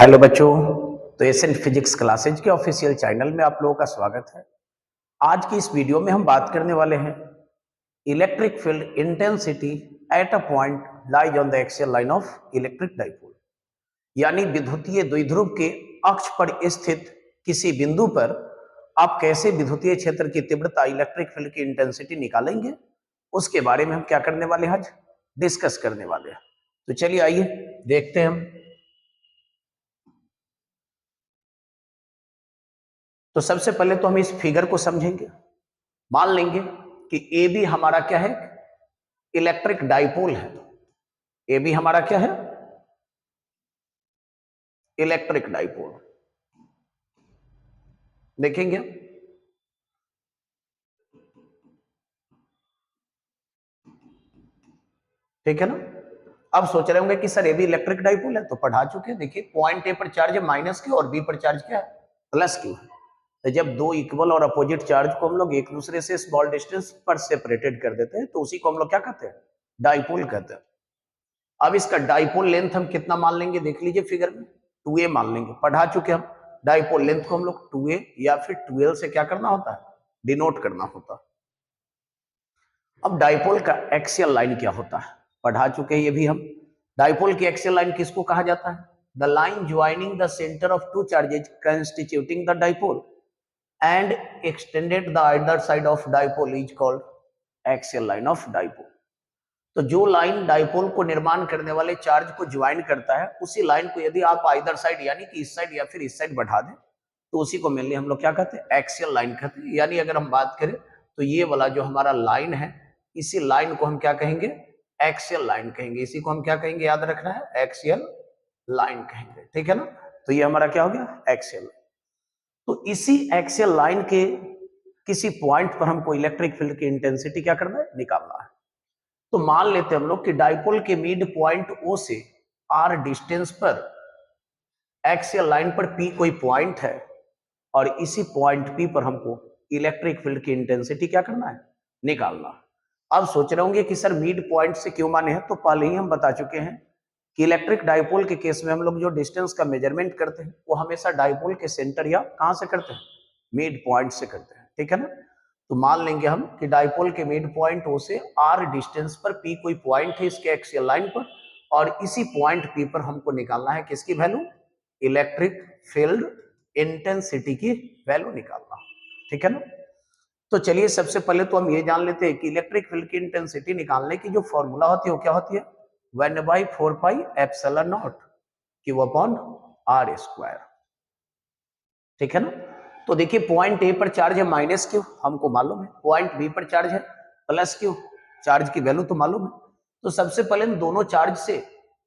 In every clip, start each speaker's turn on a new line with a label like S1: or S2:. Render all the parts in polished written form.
S1: Hello बच्चों। तो Asian physics classes के ऑफिशियल चैनल में आप लोगों का स्वागत है। आज की इस वीडियो में हम बात करने वाले हैं electric field intensity at a point lies on the axial line of electric dipole, यानी विद्युतीय द्विध्रुव के अक्ष पर स्थित किसी बिंदु पर आप कैसे विद्युतीय क्षेत्र की तीव्रता इलेक्ट्रिक फील्ड की इंटेंसिटी निकालेंगे, उसके बारे में हम क्या करने वाले हैं, आज डिस्कस करने वाले हैं। तो चलिए आइए देखते हैं हम। तो सबसे पहले तो हम इस फिगर को समझेंगे। मान लेंगे कि ए बी हमारा क्या है, इलेक्ट्रिक डाइपोल है। ए बी हमारा क्या है, इलेक्ट्रिक डाइपोल। देखेंगे ठीक है ना। अब सोच रहे होंगे कि sir A B electric dipole है, तो पढ़ा चुके हैं। देखिए पॉइंट ए पर चार्ज है माइनस क्यू और बी पर चार्ज क्या है, प्लस क्यू है। तो जब दो इक्वल और अपोजिट चार्ज को हम लोग एक दूसरे से स्मॉल डिस्टेंस पर सेपरेटेड कर देते हैं तो उसी को हम लोग क्या कहते हैं, डाइपोल कहते हैं। अब इसका डाइपोल लेंथ हम कितना मान लेंगे, देख लीजिए फिगर में 2a मान लेंगे। पढ़ा चुके हम डाइपोल लेंथ को हम लोग 2a या फिर 12 से क्या करना होता है, डिनोट करना होता है। अब डाइपोल का एक्सियल लाइन क्या होता है, पढ़ा चुके हैं ये भी हम। डाइपोल की एक्सियल लाइन किसको कहा जाता है, the line joining the centre of two charges constituting the dipole and extended the other side of dipole is called axial line of dipole. तो जो लाइन डाइपोल को निर्माण करने वाले चार्ज को ज्वाइन करता है, उसी लाइन को यदि आप आइदर साइड यानी कि इस साइड या फिर इस साइड बढ़ा दें तो उसी को मेनली हम लोग क्या कहते हैं, एक्सियल लाइन कहते हैं। यानी अगर हम बात करें तो ये वाला जो हमारा लाइन है, इसी लाइन को हम क्या कहेंगे, एक्सियल लाइन कहेंगे। इसी को हम क्या कहेंगे, याद रखना है, एक्सियल लाइन कहेंगे। ठीक है ना। तो ये हमारा क्या हो गया, एक्सियल। तो इसी एक्सियल लाइन के किसी पॉइंट पर हमको इलेक्ट्रिक फील्ड की इंटेंसिटी क्या करना है, निकालना है। तो मान लेते हैं हम लोग कि डाइपोल के मिड पॉइंट ओ से आर डिस्टेंस पर एक्सियल लाइन पर पी कोई पॉइंट है और इसी पॉइंट पी पर हमको इलेक्ट्रिक फील्ड की इंटेंसिटी क्या करना है, निकालना। अब सोच रहे होंगे कि सर मिड पॉइंट से क्यों माने हैं, तो पहले ही हम बता चुके हैं कि इलेक्ट्रिक डाइपोल के केस में हम लोग जो डिस्टेंस का मेजरमेंट करते हैं वो हमेशा डाइपोल के सेंटर या कहां से करते हैं, मिड पॉइंट से करते हैं। ठीक है ना। तो मान लेंगे हम कि डाइपोल के मिड पॉइंट ओ से आर डिस्टेंस पर पी कोई पॉइंट है इसके एक्सियल लाइन पर, और इसी पॉइंट पी पर हमको निकालना है किसकी वैल्यू, इलेक्ट्रिक फील्ड इंटेंसिटी की वैल्यू निकालना। ठीक है ना। तो चलिए सबसे पहले तो हम ये जान लेते हैं कि इलेक्ट्रिक फील्ड की इंटेंसिटी निकालने की जो फॉर्मूला होती है वो क्या होती है, 1/4πε0 क्यू अपॉन आर स्क्वायर। ठीक है ना। तो देखिए पॉइंट ए पर चार्ज है माइनस क्यू, हमको मालूम है। पॉइंट बी पर चार्ज है प्लस क्यू, चार्ज की वैल्यू तो मालूम है। तो सबसे पहले इन दोनों चार्ज से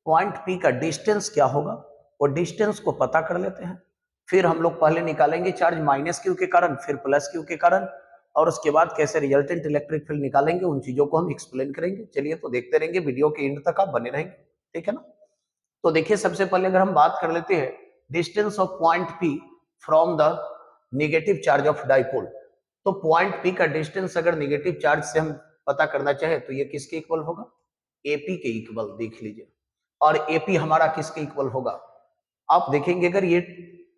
S1: पॉइंट पी का डिस्टेंस क्या होगा, वो डिस्टेंस को पता कर लेते हैं। फिर हम लोग पहले निकालेंगे चार्ज माइनस क्यू के कारण, फिर प्लस क्यू के कारण, और उसके बाद कैसे रिजल्टेंट इलेक्ट्रिक फील्ड निकालेंगे, उन चीजों को हम एक्सप्लेन करेंगे। चलिए तो देखते रहेंगे, वीडियो के एंड तक आप बने रहेंगे। ठीक है ना। तो देखिए सबसे पहले अगर हम बात कर लेते हैं distance of point P from the negative charge of dipole, तो पॉइंट पी का डिस्टेंस अगर नेगेटिव चार्ज से हम पता करना चाहे तो ये किसके इक्वल होगा, एपी के इक्वल। देख लीजिए, और एपी हमारा किसके इक्वल होगा, आप देखेंगे अगर ये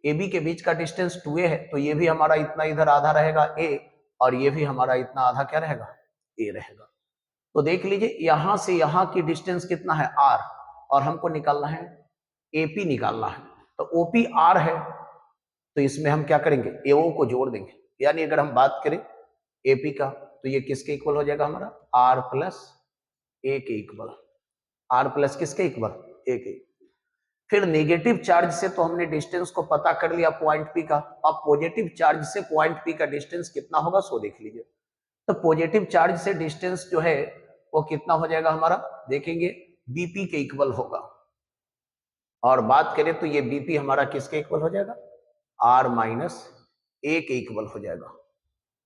S1: एबी के बीच का डिस्टेंस 2a है तो ये भी हमारा इतना इधर आधा रहेगा a, और ये भी हमारा इतना आधा क्या रहेगा, a रहेगा। तो देख लीजिए यहां से यहां की डिस्टेंस कितना है, r, और हमको निकालना है एपी निकालना है। तो ओपी r है, तो इसमें हम क्या करेंगे, एओ को जोड़ देंगे। यानी अगर हम बात करें एपी का तो ये किसके इक्वल हो जाएगा, हमारा आर प्लस ए के इक्वल। आर प्लस किसके इक्वल, ए के। फिर नेगेटिव चार्ज से तो हमने डिस्टेंस को पता कर लिया पॉइंट पी का। अब पॉजिटिव चार्ज से पॉइंट पी का डिस्टेंस कितना होगा, सो देख लीजिए। तो पॉजिटिव चार्ज से डिस्टेंस जो है वो कितना हो जाएगा हमारा, देखेंगे बीपी के इक्वल होगा। और बात करें तो ये बीपी हमारा किसके इक्वल हो जाएगा, आर माइनस ए के इक्वल हो जाएगा।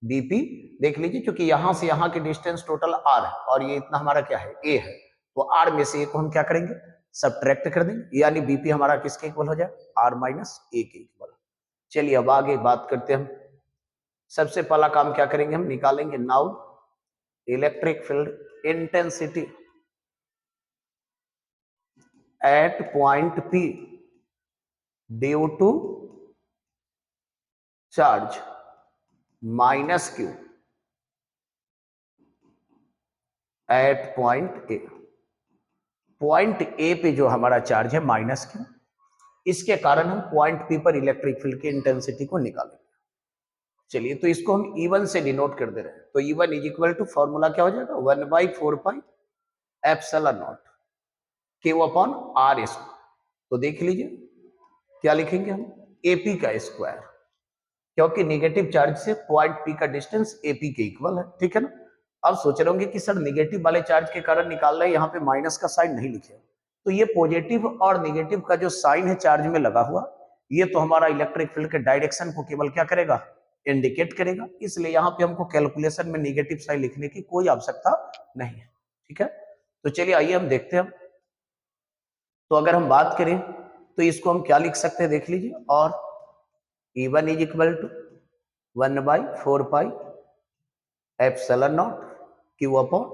S1: बीपी देख लीजिए, क्योंकि यहां से यहां की डिस्टेंस टोटल आर है और ये इतना हमारा क्या है, ए है। तो आर में से ए को हम क्या करेंगे, सबट्रैक्ट कर देंगे। यानी बीपी हमारा किसके इक्वल हो जाए, आर माइनस ए के इक्वल। चलिए अब आगे बात करते हैं हम। सबसे पहला काम क्या करेंगे, हम निकालेंगे now electric field intensity at point P due to charge minus Q at point A. Point A पे जो हमारा चार्ज है माइनस क्यू, इसके कारण हम पॉइंट पी पर इलेक्ट्रिक फील्ड की इंटेंसिटी को निकालेंगे। चलिए, तो इसको हम E1 से डिनोट कर दे रहे हैं। तो E1 is equal to formula क्या हो जाएगा, 1/4 pi epsilon naught Q upon R square. तो देख लीजिए क्या लिखेंगे हम, AP का स्क्वायर, क्योंकि नेगेटिव चार्ज से पॉइंट पी का डिस्टेंस AP के इक्वल है, ठीक है ना। अब सोच रहे होंगे कि सर नेगेटिव वाले चार्ज के कारण निकाल रहे हैं, यहाँ पे माइनस का साइन नहीं लिखे। तो ये पॉजिटिव और नेगेटिव का जो साइन है चार्ज में लगा हुआ, ये तो हमारा इलेक्ट्रिक फील्ड के डायरेक्शन को केवल क्या करेगा, इंडिकेट करेगा। इसलिए यहाँ पे हमको कैलकुलेशन में नेगेटिव साइन लिखने की कोई आवश्यकता नहीं है, ठीक है। तो चलिए आइए हम देखते हैं। तो अगर हम बात करें तो इसको हम क्या लिख सकते हैं, देख लीजिए। और E1 is equal to 1/4 pi epsilon naught Q upon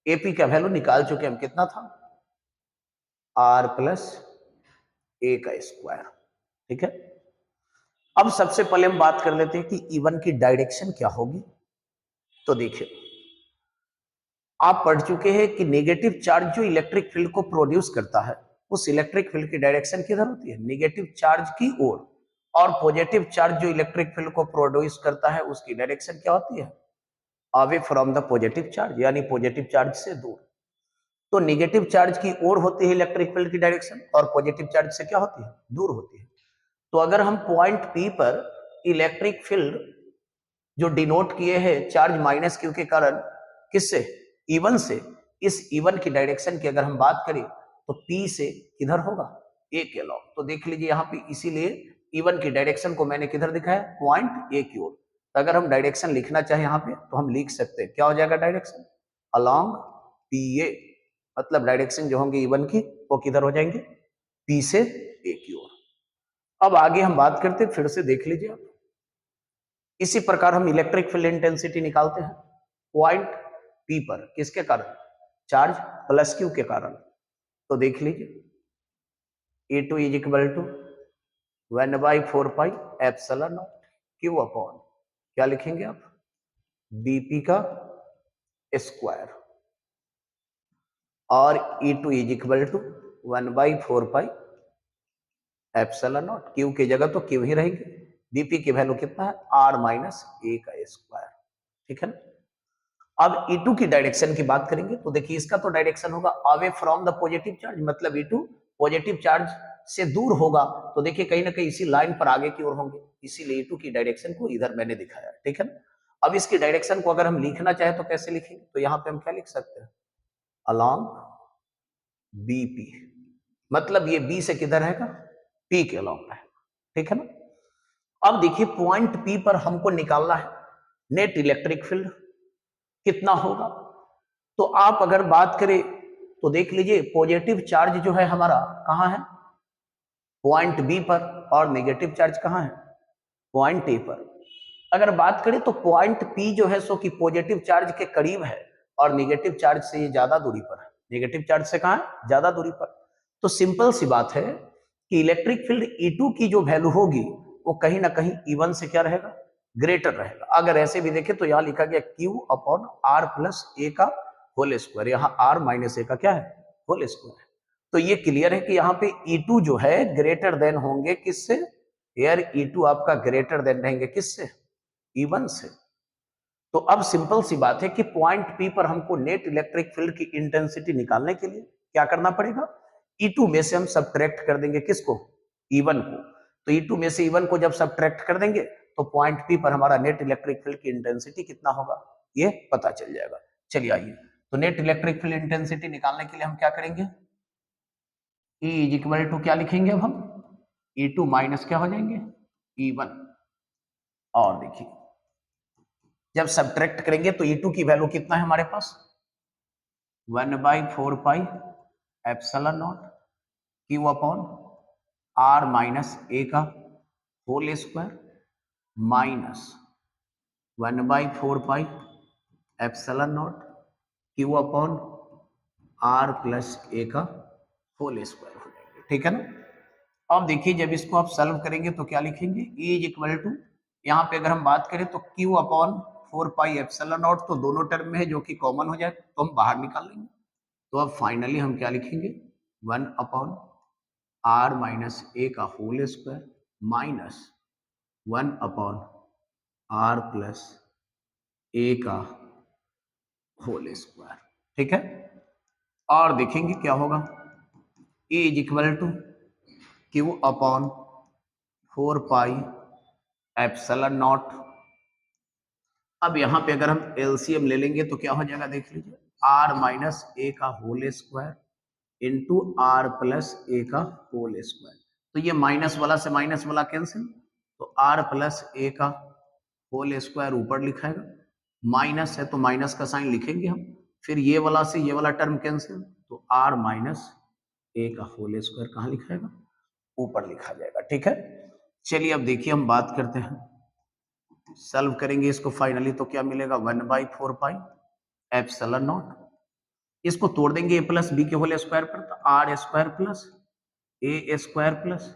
S1: AP का वैल्यू निकाल चुके हम, कितना था, R प्लस A का स्क्वायर, ठीक है। अब सबसे पहले हम बात कर लेते हैं कि E1 की डायरेक्शन क्या होगी। तो देखिए, आप पढ़ चुके हैं कि नेगेटिव चार्ज जो इलेक्ट्रिक फील्ड को प्रोड्यूस करता है, उस इलेक्ट्रिक फील्ड की डायरेक्शन किधर होती है, नेगेटिव चार्ज की ओर। और पॉजिटिव चार्ज जो इलेक्ट्रिक फील्ड को प्रोड्यूस करता है, उसकी डायरेक्शन क्या होती है, away from the positive charge, यानी पॉजिटिव चार्ज से दूर। तो नेगेटिव चार्ज की ओर होती है इलेक्ट्रिक फील्ड की डायरेक्शन, और पॉजिटिव चार्ज से क्या होती है, दूर होती है। तो अगर हम पॉइंट पी पर इलेक्ट्रिक फील्ड जो डिनोट किए हैं चार्ज माइनस क्यू के कारण, किससे, E1 से, इस E1 की डायरेक्शन की अगर हम बात करें तो P से किधर होगा, A के लॉन्ग। तो देख लीजिए यहाँ पे, इसीलिए E1 की डायरेक्शन को मैंने किधर दिखाया, पॉइंट A की ओर। तो अगर हम डायरेक्शन लिखना चाहे यहाँ पे तो हम लिख सकते हैं, क्या हो जाएगा डायरेक्शन, अलोंग PA। मतलब डायरेक्शन जो होंगे E1 की, वो किधर हो जाएंगे, P से A की ओर। अब आगे हम बात करते हैं, फिर से देख लीजिए आप। इसी प्रकार हम इलेक्ट्रिक फील्ड इंटेंसिटी निकालते हैं पॉइंट पी पर, किसके कारण, चार्ज प्लस क्यू के कारण। तो देख लीजिए, E2 is equal to 1/4 pi epsilon naught Q upon, क्या लिखेंगे आप, BP का स्क्वायर। और E2 is equal to 1/4 pi epsilon naught, Q की जगह तो Q ही रहेंगे, BP की वैल्यू कितना है, R माइनस A का स्क्वायर, ठीक है ना। अब E2 की डायरेक्शन की बात करेंगे तो देखिए, इसका तो डायरेक्शन होगा away from the positive charge, मतलब E2 पॉजिटिव चार्ज से दूर होगा। तो देखिए कहीं ना कहीं इसी लाइन पर आगे की ओर होंगे, इसीलिए E2 की डायरेक्शन को इधर मैंने दिखाया, ठीक है ना। अब इसकी डायरेक्शन को अगर हम लिखना चाहे तो कैसे लिखेंगे, तो यहाँ पे हम क्या लिख सकते हैं, अलोंग BP। मतलब ये B से किधर रहेगा, P के अलोंग है, ठीक है ना। अब देखिए पॉइंट P पर हमको निकालना है नेट इलेक्ट्रिक फील्ड कितना होगा। तो आप अगर बात करें तो देख लीजिए, पॉजिटिव चार्ज जो है हमारा कहां है, पॉइंट बी पर, और नेगेटिव चार्ज कहां है, पॉइंट ए पर। अगर बात करें तो पॉइंट पी जो है सो कि पॉजिटिव चार्ज के करीब है, और नेगेटिव चार्ज से ये ज्यादा दूरी पर है, नेगेटिव चार्ज से कहां है, ज्यादा दूरी पर। तो सिंपल सी बात है कि इलेक्ट्रिक फील्ड E2 की जो वैल्यू होगी, वो कहीं ना कहीं E1 से क्या रहेगा, ग्रेटर रहेगा। अगर ऐसे भी देखें तो यहां लिखा गया Q upon R plus A का होल स्क्वायर, यहाँ R माइनस A का क्या है, होल स्क्वायर है। तो ये क्लियर है कि यहाँ पे E2 जो है ग्रेटर देन होंगे किससे, यार E2 आपका ग्रेटर देन रहेंगे किससे, E1 से। तो अब सिंपल सी बात है कि पॉइंट P पर हमको नेट इलेक्ट्रिक फील्ड की इंटेंसिटी निकालने के लिए क्या करना पड़ेगा, E2 में से हम सब्ट्रैक्ट कर देंगे किसको, E1 को। तो E2 में से E1 को जब सब्ट्रैक्ट कर देंगे तो पॉइंट P पर हमारा नेट इलेक्ट्रिक फील्ड की इंटेंसिटी कितना होगा, ये पता चल जाएगा। चलिए आइए, तो नेट इलेक्ट्रिक फील्ड इंटेंसिटी निकालने के लिए हम क्या करेंगे, E इज इक्वल टू क्या लिखेंगे अब हम, E2 माइनस क्या हो जाएंगे, E1। और देखिए जब सब्ट्रैक्ट करेंगे तो E2 की वैल्यू कितना है हमारे पास, 1/4 pi epsilon naught Q upon R minus A का whole square, minus 1/4 pi epsilon naught Q upon R plus A का होल स्क्वायर हो जाएगा, ठीक है ना। अब देखिए जब इसको आप सॉल्व करेंगे तो क्या लिखेंगे, E इज इक्वल टू, यहाँ पे अगर हम बात करें तो Q upon 4 pi epsilon not, तो दोनों टर्म में है जो कि कॉमन हो जाए तो हम बाहर निकाल लेंगे। तो अब फाइनली हम क्या लिखेंगे, 1 अपॉन आर माइनस ए का whole square minus 1 upon R plus A का होल स्क्वायर। ठीक है, और देखेंगे क्या होगा, E is equal to Q upon 4 pi epsilon naught. अब यहाँ पे अगर हम एलसीएम ले लेंगे तो क्या हो जाएगा, देख लीजिए, आर माइनस ए का whole square into R plus A का होल स्क्वायर। तो ये माइनस वाला से माइनस वाला कैंसिल, तो आर प्लस ए का होल स्क्वायर ऊपर लिखाएगा, माइनस है तो माइनस का साइन लिखेंगे हम, फिर ये वाला से ये वाला टर्म कैंसिल, तो आर माइनस ए का होल स्क्वायर कहाँ लिखाएगा, ऊपर लिखा जाएगा। ठीक है, चलिए अब देखिए हम बात करते हैं, सॉल्व करेंगे इसको फाइनली तो क्या मिलेगा, 1/4 पाई एप्सिलॉन नॉट। इसको तोड़ देंगे ए प्लस बी के होल स्क्वायर पर, तो R square plus A square plus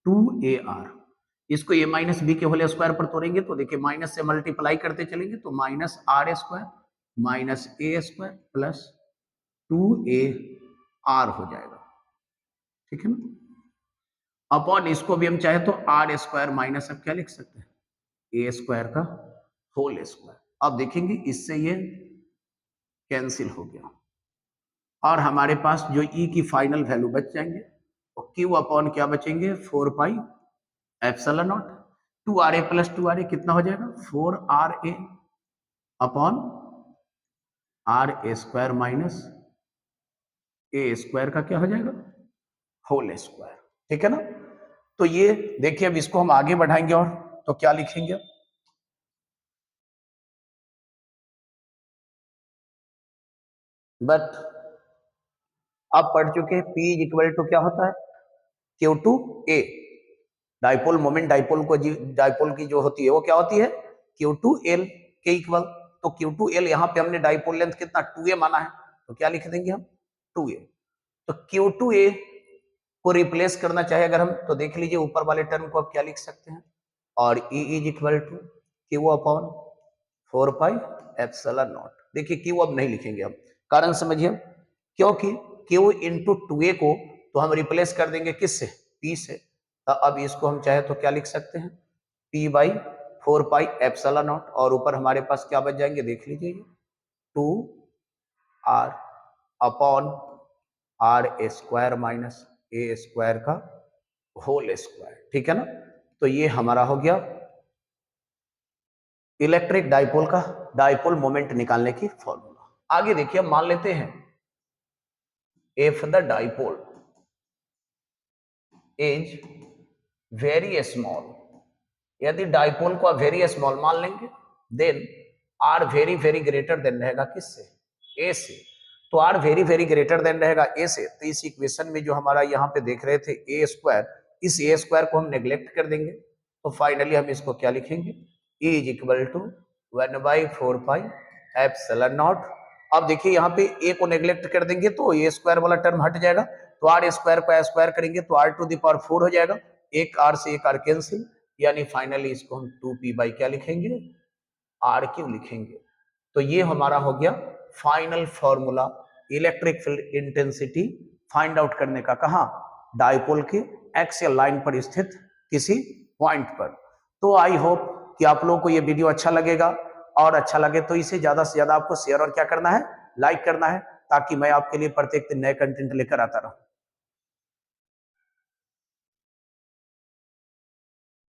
S1: 2ar। इसको ए माइनस बी के होल स्क्वायर पर तोड़ेंगे तो देखिए माइनस से मल्टीप्लाई करते चलेंगे तो minus R square minus A square plus 2ar हो जाएगा। ठीक है ना, अपॉन इसको भी हम चाहे तो आर स्क्वायर माइनस अब क्या लिख सकते हैं, ए स्क्वायर का होल स्क्वायर। अब देखेंगे इससे ये कैंसिल हो गया और हमारे पास जो ई की फाइनल वैल्यू बच जाएंगे, और क्यू अपॉन क्या बचेंगे, 4 pi epsilon not, 2ra plus 2ra कितना हो जाएगा, 4ra upon R A square minus A square का क्या हो जाएगा, होल स्क्वायर। ठीक है ना, तो ये देखिए अब इसको हम आगे बढ़ाएंगे और तो क्या लिखेंगे, बट आप पढ़ चुके P इज इक्वल टू क्या होता है, Q2A, डाइपोल मोमेंट, डाइपोल को डाइपोल की जो होती है वो क्या होती है, Q2L के इक्वल। तो Q2L यहाँ पे हमने डाइपोल लेंथ कितना 2A माना है, तो क्या लिख देंगे हम 2A। तो Q2A को रिप्लेस करना चाहे अगर हम, तो देख लीजिए ऊपर वाले टर्म को आप क्या लिख सकते हैं, और E is equal to Q upon 4 pi epsilon naught. देखिए Q अब नहीं लिखेंगे हम, कारण समझिए, क्योंकि Q इंटू 2A को तो हम रिप्लेस कर देंगे किससे, P से। तो अब इसको हम चाहे तो क्या लिख सकते हैं, P by 4 pi epsilon not, और ऊपर हमारे पास क्या बच जाएंगे, देख लीजिए 2r upon R A square minus A square का होल स्क्वायर। ठीक है ना, तो ये हमारा हो गया इलेक्ट्रिक डाइपोल का डाइपोल मोमेंट निकालने की फॉर्मूला। आगे देखिए मान लेते हैं if the dipole is very small, यदि डाइपोल को वेरी स्मॉल मान लेंगे, then R very very greater than रहेगा किससे, ए से। तो R very very greater than रहेगा ए से, तो इस इक्वेशन में जो हमारा यहाँ पे देख रहे थे ए स्क्वायर, इस ए स्क्वायर को हम नेग्लेक्ट कर देंगे, तो फाइनली हम इसको क्या लिखेंगे, E is equal to 1/4 pi epsilon naught. अब देखिए यहाँ पे ए को नेग्लेक्ट कर देंगे तो ए स्क्वायर वाला टर्म हट जाएगा, तो आर स्क्वायर को स्क्वायर करेंगे तो आर टू द पावर 4 हो जाएगा, एक आर से एक आर कैंसिल, यानी फाइनली इसको हम 2p बाई क्या लिखेंगे, आर क्यू लिखेंगे। तो ये हमारा हो गया final formula electric field intensity find out करने का, कहा, डाइपोल के एक्सियल लाइन पर स्थित किसी पॉइंट पर। तो आई होप कि आप लोगों को ये वीडियो अच्छा लगेगा, और अच्छा लगे तो इसे ज्यादा से ज्यादा आपको शेयर और क्या करना है, लाइक करना है, ताकि मैं आपके लिए प्रत्येक दिन नए कंटेंट लेकर आता रहूं।